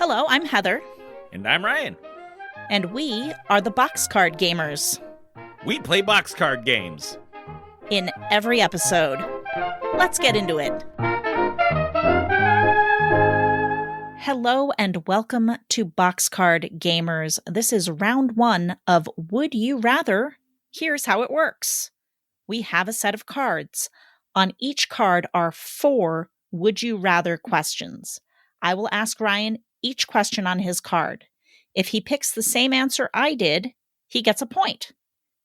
Hello, I'm Heather. And I'm Ryan. And we are the Boxcard Gamers. We play boxcard games. In every episode. Let's get into it. Hello and welcome to Boxcard Gamers. This is round 1 of Would You Rather? Here's how it works. We have a set of cards. On each card are 4 Would You Rather questions. I will ask Ryan each question on his card. If he picks the same answer I did, he gets a point.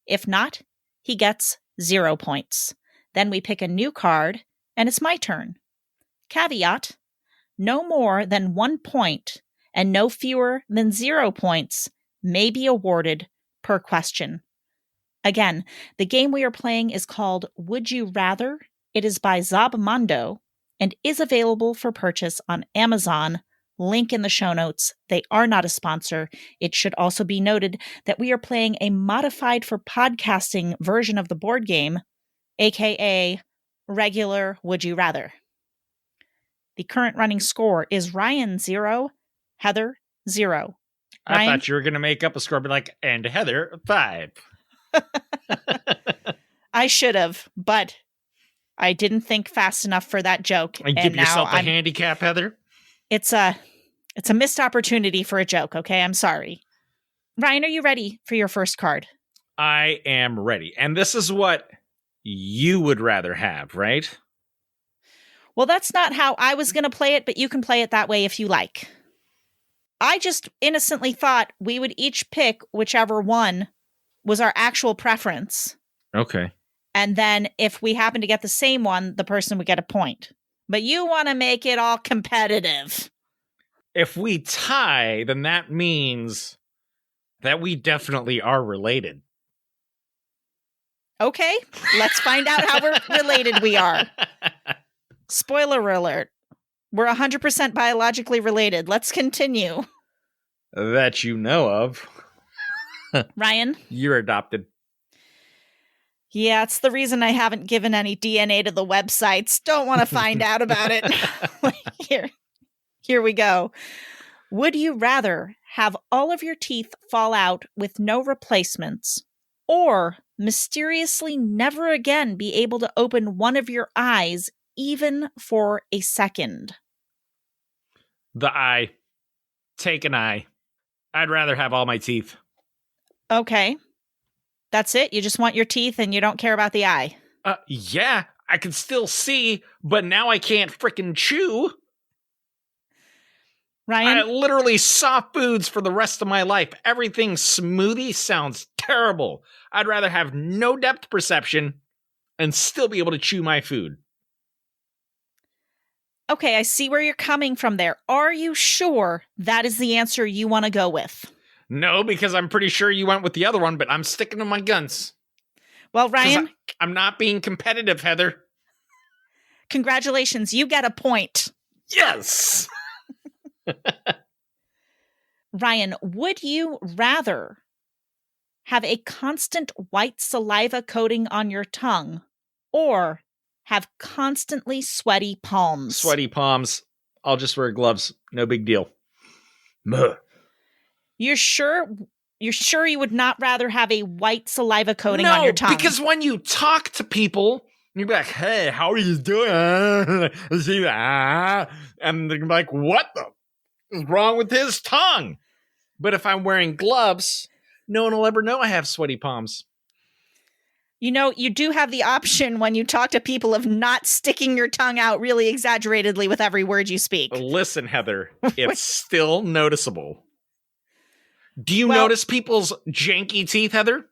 If not, he gets 0 points. Then we pick a new card, and it's my turn. Caveat: no more than 1 point and no fewer than 0 points may be awarded per question. Again, the game we are playing is called Would You Rather? It is by Zobmondo and is available for purchase on Amazon. Link in the show notes. They are not a sponsor. It should also be noted that we are playing a modified for podcasting version of the board game, aka regular Would You Rather. The current running score is Ryan 0, Heather 0. I thought you were going to make up a score, but and Heather 5. I should have, but I didn't think fast enough for that joke. And give yourself a handicap, Heather. It's a missed opportunity for a joke, okay? I'm sorry. Ryan, are you ready for your first card? I am ready. And this is what you would rather have, right? Well, that's not how I was going to play it, but you can play it that way if you like. I just innocently thought we would each pick whichever one was our actual preference. Okay. And then if we happen to get the same one, the person would get a point. But you want to make it all competitive. If we tie, then that means that we definitely are related. Okay, let's find out how related we are. Spoiler alert. We're 100% biologically related. Let's continue. That you know of. Ryan? You're adopted. Yeah, it's the reason I haven't given any DNA to the websites. Don't want to find out about it. Here we go. Would you rather have all of your teeth fall out with no replacements, or mysteriously never again be able to open one of your eyes even for a second? The eye. Take an eye. I'd rather have all my teeth. Okay. That's it? You just want your teeth and you don't care about the eye? Yeah, I can still see, but now I can't frickin' chew. Ryan? I literally soft foods for the rest of my life. Everything smoothie sounds terrible. I'd rather have no depth perception and still be able to chew my food. Okay, I see where you're coming from there. Are you sure that is the answer you want to go with? No, because I'm pretty sure you went with the other one, but I'm sticking to my guns. Well, Ryan... I'm not being competitive, Heather. Congratulations, you get a point. Yes! Ryan, would you rather have a constant white saliva coating on your tongue or have constantly sweaty palms? Sweaty palms. I'll just wear gloves. No big deal. Muh. You're sure you would not rather have a white saliva coating on your tongue? No, because when you talk to people, you'd be like, hey, how are you doing? And they're like, what the is wrong with his tongue? But if I'm wearing gloves, no one will ever know I have sweaty palms. You know, you do have the option when you talk to people of not sticking your tongue out really exaggeratedly with every word you speak. Listen, Heather, it's still noticeable. Do you notice people's janky teeth, Heather?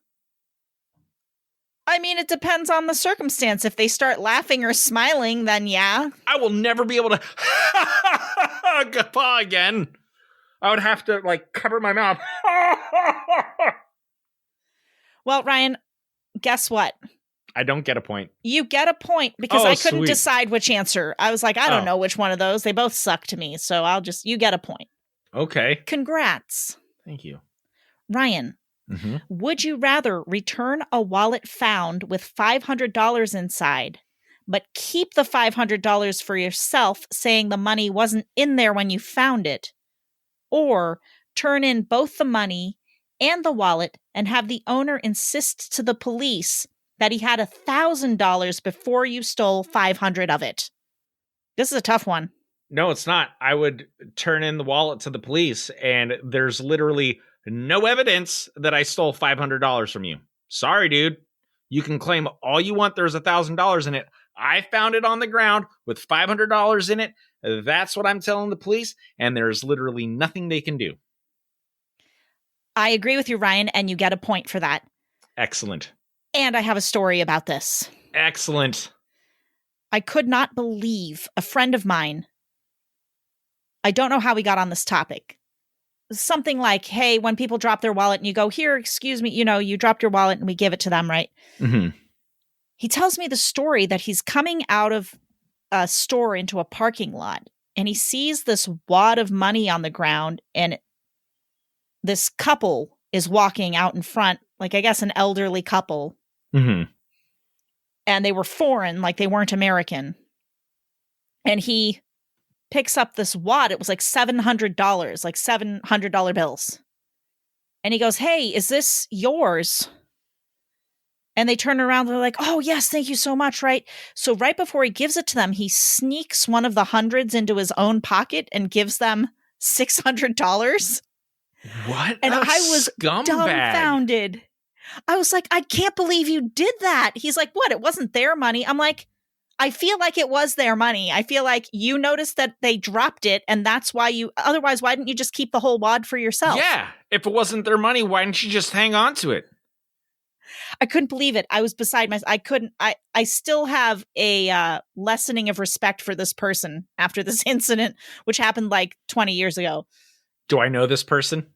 I mean, it depends on the circumstance. If they start laughing or smiling, then yeah. I will never be able to guffaw again. I would have to, cover my mouth. Well, Ryan, guess what? I don't get a point. You get a point because I couldn't sweet. decide which answer. I was like, I don't know which one of those. They both suck to me. So you get a point. Okay. Congrats. Thank you. Ryan, would you rather return a wallet found with $500 inside, but keep the $500 for yourself, saying the money wasn't in there when you found it? or turn in both the money and the wallet and have the owner insist to the police that he had $1,000 before you stole 500 of it. This is a tough one. No, it's not. I would turn in the wallet to the police, and there's literally no evidence that I stole $500 from you. Sorry, dude. You can claim all you want. There's $1,000 in it. I found it on the ground with $500 in it. That's what I'm telling the police, and there's literally nothing they can do. I agree with you, Ryan, and you get a point for that. Excellent. And I have a story about this. Excellent. I could not believe a friend of mine, I don't know how we got on this topic. Something like, hey, when people drop their wallet and you go, here, excuse me, you dropped your wallet and we give it to them, right? Mm-hmm. He tells me the story that he's coming out of a store into a parking lot and he sees this wad of money on the ground and this couple is walking out in front, like I guess an elderly couple. Mm-hmm. And they were foreign, like they weren't American. And he picks up this wad. It was like $700, like $700 bills. And he goes, hey, is this yours? And they turn around. They're like, oh, yes, thank you so much, right? So right before he gives it to them, he sneaks one of the hundreds into his own pocket and gives them $600. What? And I was dumbfounded. I was like, I can't believe you did that. He's like, what? It wasn't their money. I'm like, I feel like it was their money. I feel like you noticed that they dropped it, and that's why otherwise, why didn't you just keep the whole wad for yourself? Yeah. If it wasn't their money, why didn't you just hang on to it? I couldn't believe it. I was beside myself. I still have a lessening of respect for this person after this incident, which happened like 20 years ago. Do I know this person?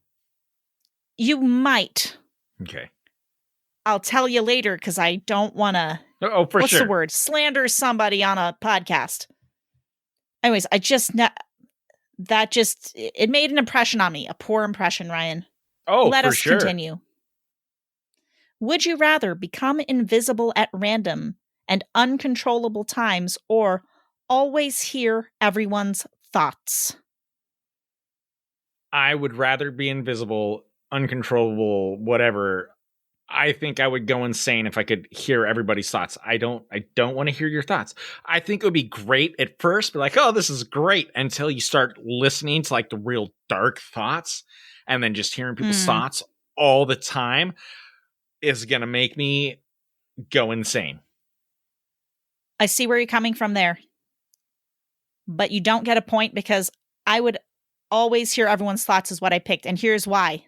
You might. Okay. I'll tell you later because I don't want to. Oh, for what's sure. the word? Slander somebody on a podcast. Anyways, it made an impression on me, a poor impression, Ryan. Oh, Let for us sure. continue. Would you rather become invisible at random and uncontrollable times or always hear everyone's thoughts? I would rather be invisible, uncontrollable, whatever. I think I would go insane if I could hear everybody's thoughts. I don't want to hear your thoughts. I think it would be great at first, but like, oh, this is great, until you start listening to like the real dark thoughts, and then just hearing people's thoughts all the time is going to make me go insane. I see where you're coming from there. But you don't get a point because I would always hear everyone's thoughts is what I picked. And here's why.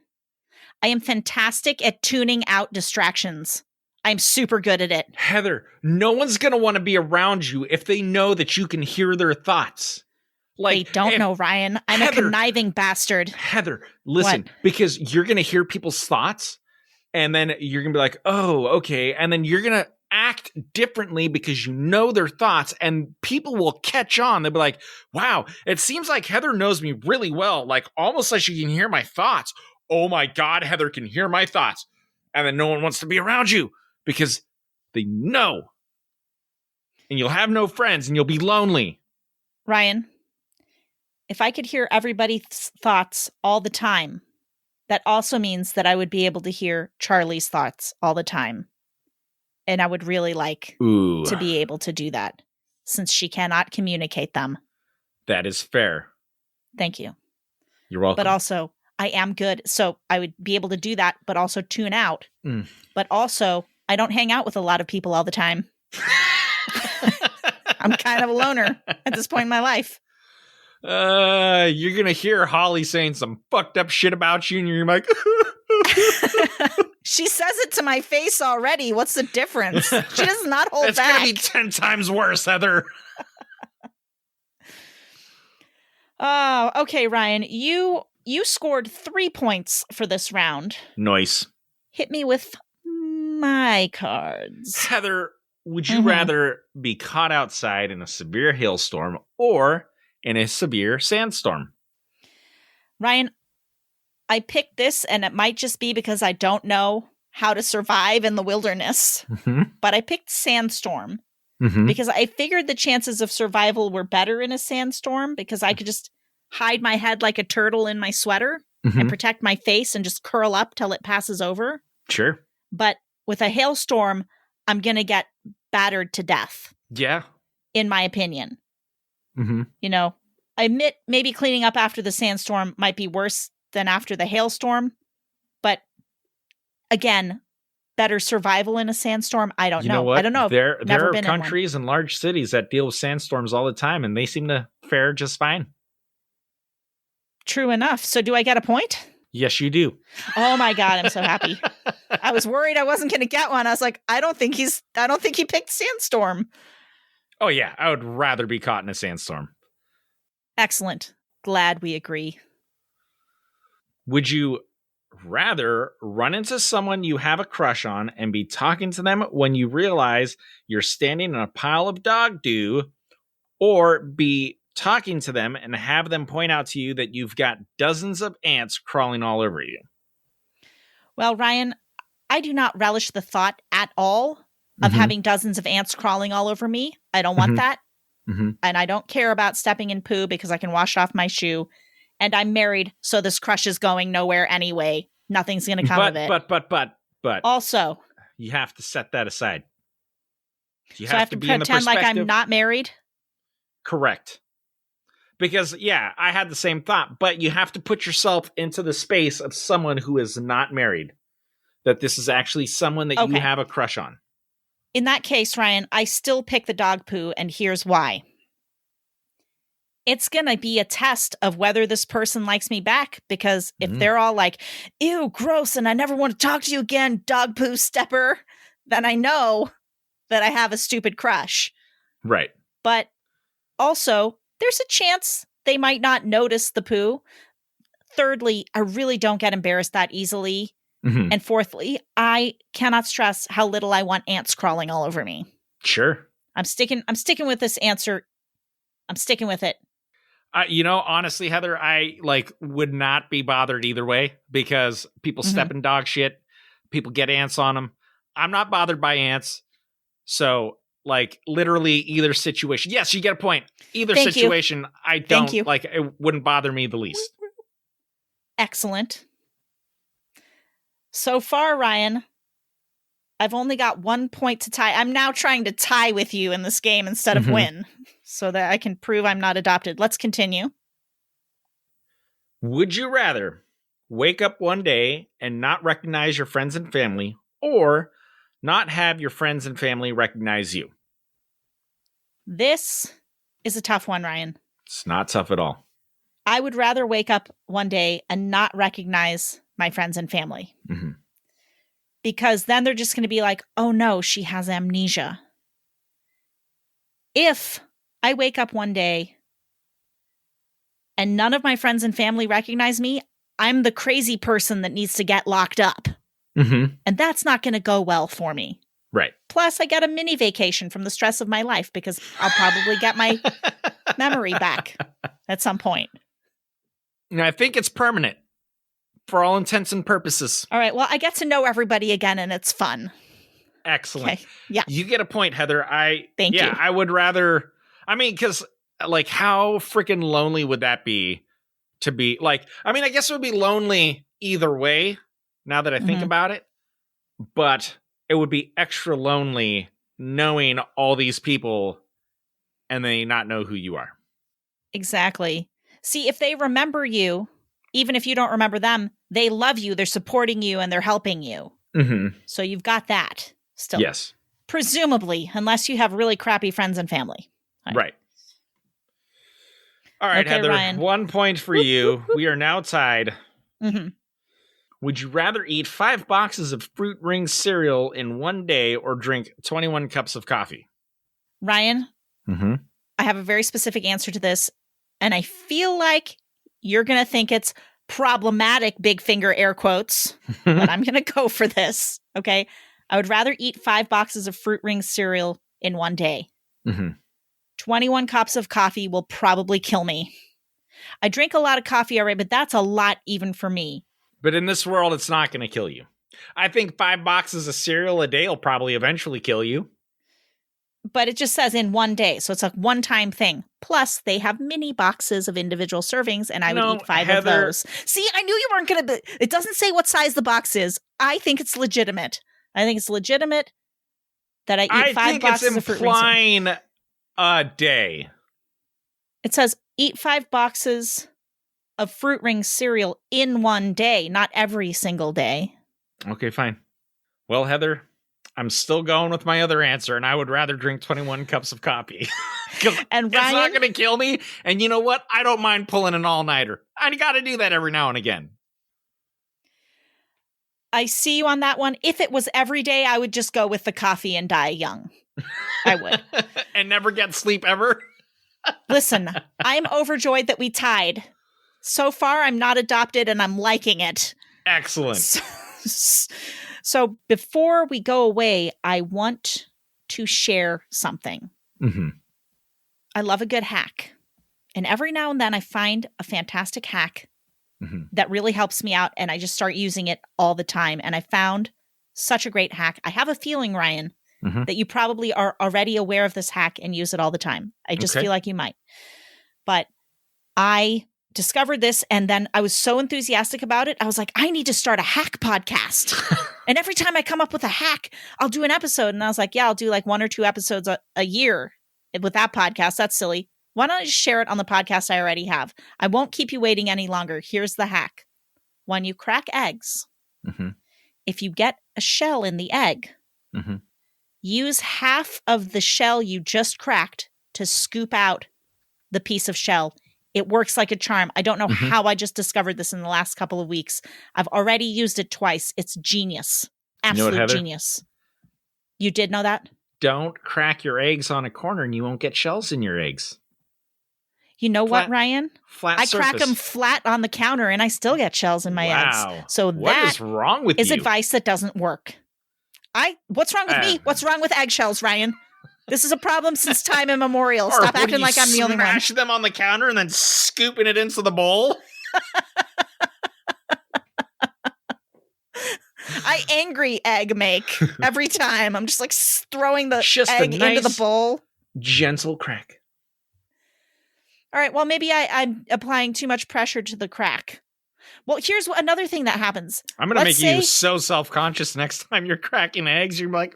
I am fantastic at tuning out distractions. I'm super good at it. Heather, no one's going to want to be around you if they know that you can hear their thoughts. Like, they don't know, Ryan. I'm a conniving bastard. Heather, listen, what? Because you're going to hear people's thoughts, and then you're going to be like, oh, okay. And then you're going to act differently because you know their thoughts, and people will catch on. They'll be like, wow, it seems like Heather knows me really well. Like, almost like she can hear my thoughts. Oh my God, Heather can hear my thoughts. And then no one wants to be around you because they know. And you'll have no friends and you'll be lonely. Ryan, if I could hear everybody's thoughts all the time, that also means that I would be able to hear Charlie's thoughts all the time. And I would really like to be able to do that since she cannot communicate them. That is fair. Thank you. You're welcome. But also, I am good. So I would be able to do that, but also tune out. But also, I don't hang out with a lot of people all the time. I'm kind of a loner at this point in my life. You're going to hear Holly saying some fucked up shit about you, and you're like... She says it to my face already. What's the difference? She does not hold back. It's going to be 10 times worse, Heather. Oh, okay, Ryan. You scored 3 points for this round. Nice. Hit me with my cards. Heather, would you rather be caught outside in a severe hailstorm or in a severe sandstorm? Ryan, I picked this, and it might just be because I don't know how to survive in the wilderness. But I picked sandstorm because I figured the chances of survival were better in a sandstorm because I could just hide my head like a turtle in my sweater and protect my face and just curl up till it passes over. Sure. But with a hailstorm, I'm going to get battered to death. Yeah. In my opinion. Mm-hmm. You know, I admit maybe cleaning up after the sandstorm might be worse than after the hailstorm. But again, better survival in a sandstorm? I don't know. You know what? I don't know. There are countries and large cities that deal with sandstorms all the time, and they seem to fare just fine. True enough. So do I get a point? Yes, you do. Oh my God, I'm so happy. I was worried I wasn't going to get one. I was like, I don't think he picked sandstorm. Oh yeah, I would rather be caught in a sandstorm. Excellent. Glad we agree. Would you rather run into someone you have a crush on and be talking to them when you realize you're standing in a pile of dog doo, or be talking to them and have them point out to you that you've got dozens of ants crawling all over you? Well, Ryan, I do not relish the thought at all of having dozens of ants crawling all over me. I don't want that. And I don't care about stepping in poo because I can wash it off my shoe. And I'm married, so this crush is going nowhere anyway. Nothing's going to come of it. But also, you have to set that aside. You have to pretend like I'm not married? Correct. Because, yeah, I had the same thought, but you have to put yourself into the space of someone who is not married. That this is actually someone that you have a crush on. In that case, Ryan, I still pick the dog poo, and here's why. It's going to be a test of whether this person likes me back, because if they're all like, ew, gross, and I never want to talk to you again, dog poo stepper, then I know that I have a stupid crush. Right. But also, there's a chance they might not notice the poo. Thirdly, I really don't get embarrassed that easily. And fourthly, I cannot stress how little I want ants crawling all over me. Sure. I'm sticking with this answer. I'm sticking with it. Honestly, Heather, I would not be bothered either way, because people step in dog shit. People get ants on them. I'm not bothered by ants. So literally either situation. Yes, you get a point. Either situation, I don't it wouldn't bother me the least. Excellent. So far, Ryan, I've only got 1 point to tie. I'm now trying to tie with you in this game instead of win, so that I can prove I'm not adopted. Let's continue. Would you rather wake up one day and not recognize your friends and family, or not have your friends and family recognize you? This is a tough one, Ryan. It's not tough at all. I would rather wake up one day and not recognize my friends and family. Because then they're just going to be like, oh no, she has amnesia. If I wake up one day and none of my friends and family recognize me, I'm the crazy person that needs to get locked up. And that's not going to go well for me. Right. Plus, I get a mini vacation from the stress of my life, because I'll probably get my memory back at some point. I think it's permanent for all intents and purposes. All right. Well, I get to know everybody again, and it's fun. Excellent. Okay. Yeah. You get a point, Heather. Thank you. I would rather, because how freaking lonely would that be to be I guess it would be lonely either way now that I think about it, but it would be extra lonely knowing all these people and they not know who you are. Exactly. See, if they remember you, even if you don't remember them, they love you, they're supporting you, and they're helping you. So you've got that still. Yes. Presumably, unless you have really crappy friends and family. Right. All right, okay, Heather, Ryan. 1 point for you. We are now tied. Would you rather eat 5 boxes of Fruit Rings cereal in one day or drink 21 cups of coffee? Ryan, I have a very specific answer to this, and I feel like you're going to think it's problematic, big finger air quotes, but I'm going to go for this, okay? I would rather eat 5 boxes of Fruit Rings cereal in one day. 21 cups of coffee will probably kill me. I drink a lot of coffee already, but that's a lot even for me. But in this world, it's not going to kill you. I think 5 boxes of cereal a day will probably eventually kill you. but it just says in one day. So it's a one-time thing. Plus, they have mini boxes of individual servings, and I would eat 5 of those. See, I knew you weren't going to be. It doesn't say what size the box is. I think it's legitimate. I think it's legitimate that I eat 5 boxes of fruit rings. I think it's implying a day. It says eat 5 boxes of fruit ring cereal in one day, not every single day. Okay, fine. Well, Heather, I'm still going with my other answer, and I would rather drink 21 cups of coffee. And Ryan, it's not going to kill me. And you know what? I don't mind pulling an all-nighter. I got to do that every now and again. I see you on that one. If it was every day, I would just go with the coffee and die young. I would. And never get sleep ever? Listen, I'm overjoyed that we tied. So far, I'm not adopted, and I'm liking it. Excellent. So before we go away, I want to share something. Mm-hmm. I love a good hack. And every now and then I find a fantastic hack that really helps me out, and I just start using it all the time. And I found such a great hack. I have a feeling, Ryan, that you probably are already aware of this hack and use it all the time. I just feel like you might. But I discovered this, and then I was so enthusiastic about it. I was like, I need to start a hack podcast. And every time I come up with a hack, I'll do an episode. And I was like, yeah, I'll do like 1 or 2 episodes a year with that podcast. That's silly. Why don't I just share it on the podcast I already have? I won't keep you waiting any longer. Here's the hack. When you crack eggs, if you get a shell in the egg, use half of the shell you just cracked to scoop out the piece of shell. It works like a charm. I don't know how I just discovered this in the last couple of weeks. I've already used it twice. It's genius. Absolute genius. You did know that? Don't crack your eggs on a corner and you won't get shells in your eggs. You know what, Ryan? Flat surface. I crack them flat on the counter and I still get shells in my eggs. So what is wrong with is you? Advice that doesn't work. What's wrong with me? What's wrong with eggshells, Ryan? This is a problem since time immemorial. Stop acting like I'm the only one. Smash them on the counter and then scooping it into the bowl? I angry egg make every time. I'm just like throwing the egg into the bowl. Gentle crack. All right, well, maybe I'm applying too much pressure to the crack. Well, here's another thing that happens. I'm going to make you so self-conscious next time you're cracking eggs. You're like,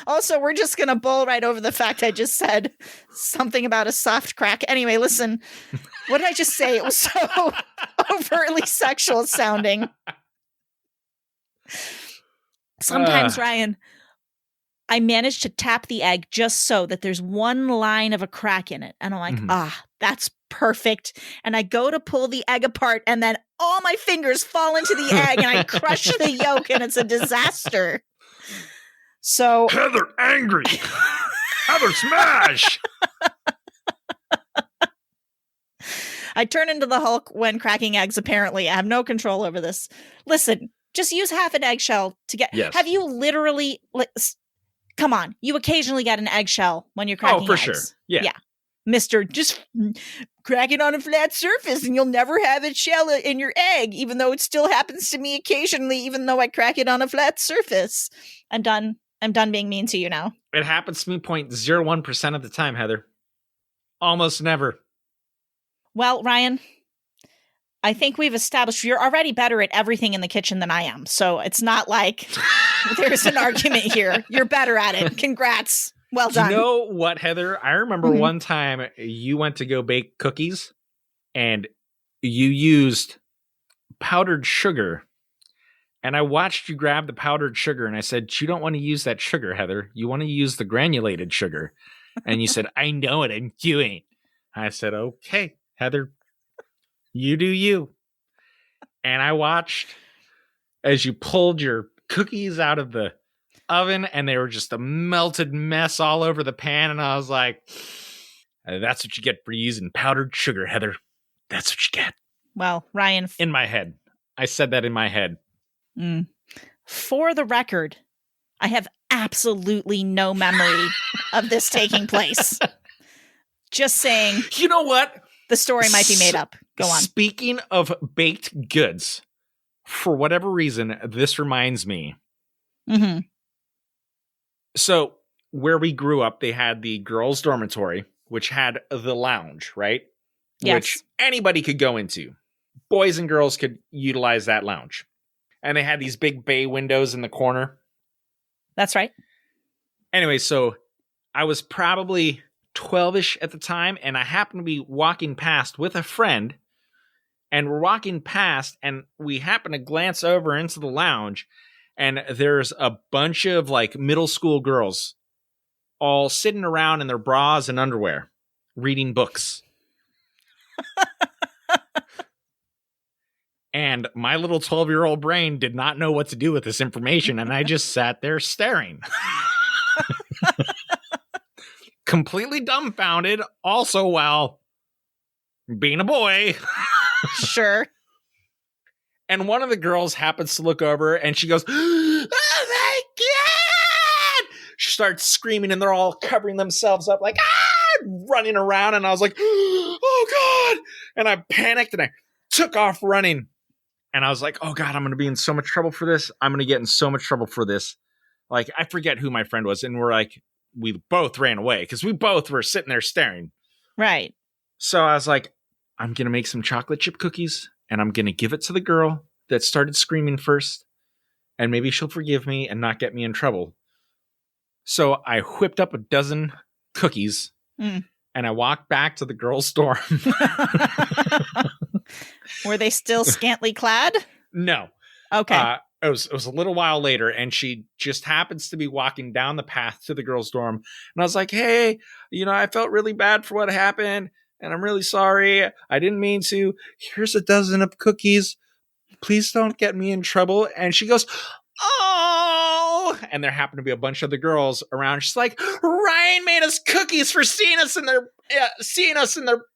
Also, we're just going to bowl right over the fact I just said something about a soft crack. Anyway, listen, what did I just say? It was so overtly sexual sounding. Sometimes, Ryan, I manage to tap the egg just so that there's one line of a crack in it. And I'm like, that's perfect. And I go to pull the egg apart and then all my fingers fall into the egg and I crush the yolk and it's a disaster. So Heather angry. Heather smash. I turn into the Hulk when cracking eggs, apparently. I have no control over this. Listen, just use half an eggshell to get... Yes. Have you literally... Come on. You occasionally get an eggshell when you're cracking eggs. Oh, for sure. Yeah. Mister, just crack it on a flat surface and you'll never have a shell in your egg, even though it still happens to me occasionally, even though I crack it on a flat surface. I'm done being mean to you now. It happens to me 0.01% of the time, Heather. Almost never. Well, Ryan, I think we've established you're already better at everything in the kitchen than I am. So it's not like there's an argument here. You're better at it. Congrats. Well done. You know what, Heather? I remember one time you went to go bake cookies and you used powdered sugar. And I watched you grab the powdered sugar and I said, you don't want to use that sugar, Heather. You want to use the granulated sugar. And you said, I know what I'm doing. I said, okay, Heather, you do you. And I watched as you pulled your cookies out of the oven and they were just a melted mess all over the pan. And I was like, that's what you get for using powdered sugar, Heather. That's what you get. Well, Ryan. In my head. I said that in my head. For the record, I have absolutely no memory of this taking place. Just saying. You know what? The story might be made up. Go on. Speaking of baked goods, for whatever reason, this reminds me. So where we grew up, they had the girls' dormitory, which had the lounge, right? Yes. Which anybody could go into. Boys and girls could utilize that lounge. And they had these big bay windows in the corner. That's right. Anyway, so I was probably 12-ish at the time, and I happened to be walking past with a friend, and we're walking past, and we happen to glance over into the lounge, and there's a bunch of like middle school girls all sitting around in their bras and underwear, reading books. And my little 12-year-old brain did not know what to do with this information, and I just sat there staring. Completely dumbfounded, also while being a boy. Sure. And one of the girls happens to look over, and she goes, "Oh my God!" She starts screaming, and they're all covering themselves up like, "Ah!" running around, and I was like, "Oh God!" And I panicked, and I took off running. And I was like, oh God, I'm going to be in so much trouble for this. I'm going to get in so much trouble for this. Like, I forget who my friend was. And we're like, we both ran away because we both were sitting there staring. Right. So I was like, I'm going to make some chocolate chip cookies and I'm going to give it to the girl that started screaming first. And maybe she'll forgive me and not get me in trouble. So I whipped up a dozen cookies and I walked back to the girls' dorm. Were they still scantily clad? No. Okay. It was a little while later, and she just happens to be walking down the path to the girls' dorm. And I was like, hey, I felt really bad for what happened, and I'm really sorry. I didn't mean to. Here's a dozen of cookies. Please don't get me in trouble. And she goes, oh! And there happened to be a bunch of the girls around. She's like, Ryan made us cookies for seeing us in their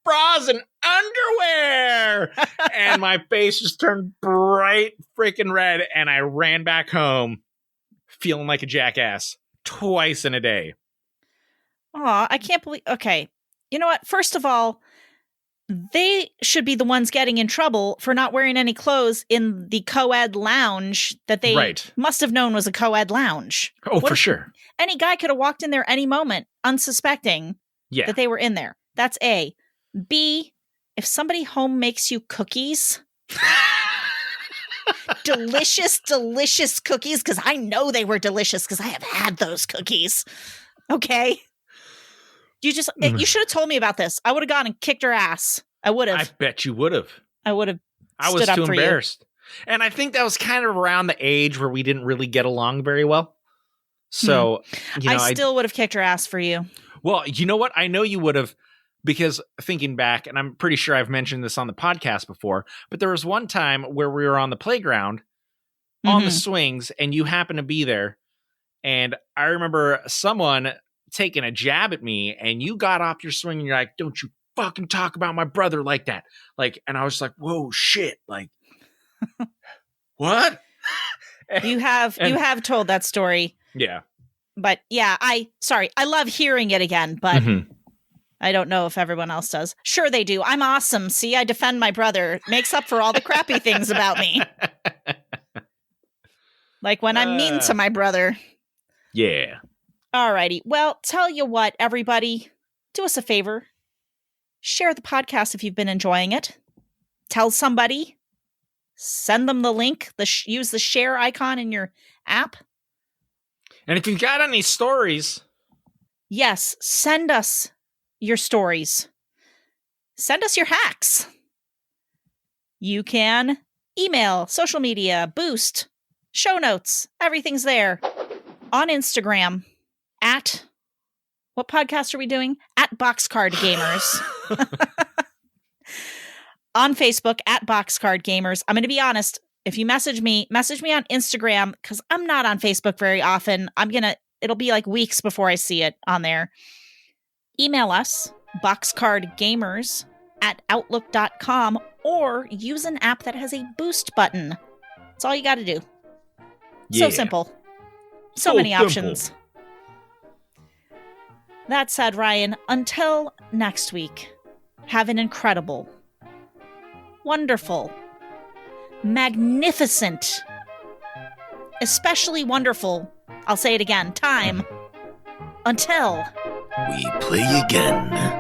bras and underwear. And my face just turned bright freaking red, and I ran back home feeling like a jackass twice in a day. Aw, I can't believe. Okay. You know what? First of all, they should be the ones getting in trouble for not wearing any clothes in the co-ed lounge that they must have known was a co-ed lounge. Oh, for sure. Any guy could have walked in there any moment, unsuspecting that they were in there. That's A. B, if somebody home makes you cookies, delicious, delicious cookies, because I know they were delicious because I have had those cookies. Okay? You should have told me about this. I would have gone and kicked her ass. I would have. I bet you would have. I would have. I was too embarrassed. And I think that was kind of around the age where we didn't really get along very well. So, I still would have kicked her ass for you. Well, you know what? I know you would have, because thinking back, and I'm pretty sure I've mentioned this on the podcast before, but there was one time where we were on the playground on the swings and you happened to be there. And I remember someone taking a jab at me and you got off your swing and you're like, don't you fucking talk about my brother like that. Like, and I was like, whoa, shit. Like, what? You have told that story. Yeah. But yeah, I love hearing it again, but I don't know if everyone else does. Sure they do. I'm awesome. See, I defend my brother. Makes up for all the crappy things about me. Like when I'm mean to my brother. Yeah. Alrighty. Well, tell you what, everybody, do us a favor. Share the podcast if you've been enjoying it. Tell somebody. Send them the link. Use the share icon in your app. And if you've got any stories. Yes, send us your stories. Send us your hacks. You can email, social media, boost, show notes. Everything's there. On Instagram. At, what podcast are we doing? At Boxcard Gamers. On Facebook, at Boxcard Gamers. I'm going to be honest. If you message me on Instagram, because I'm not on Facebook very often. It'll be like weeks before I see it on there. Email us, boxcardgamers@outlook.com, or use an app that has a boost button. That's all you got to do. Yeah. So simple. So many options. That said, Ryan, until next week, have an incredible, wonderful, magnificent, especially wonderful, I'll say it again, time Until we play again.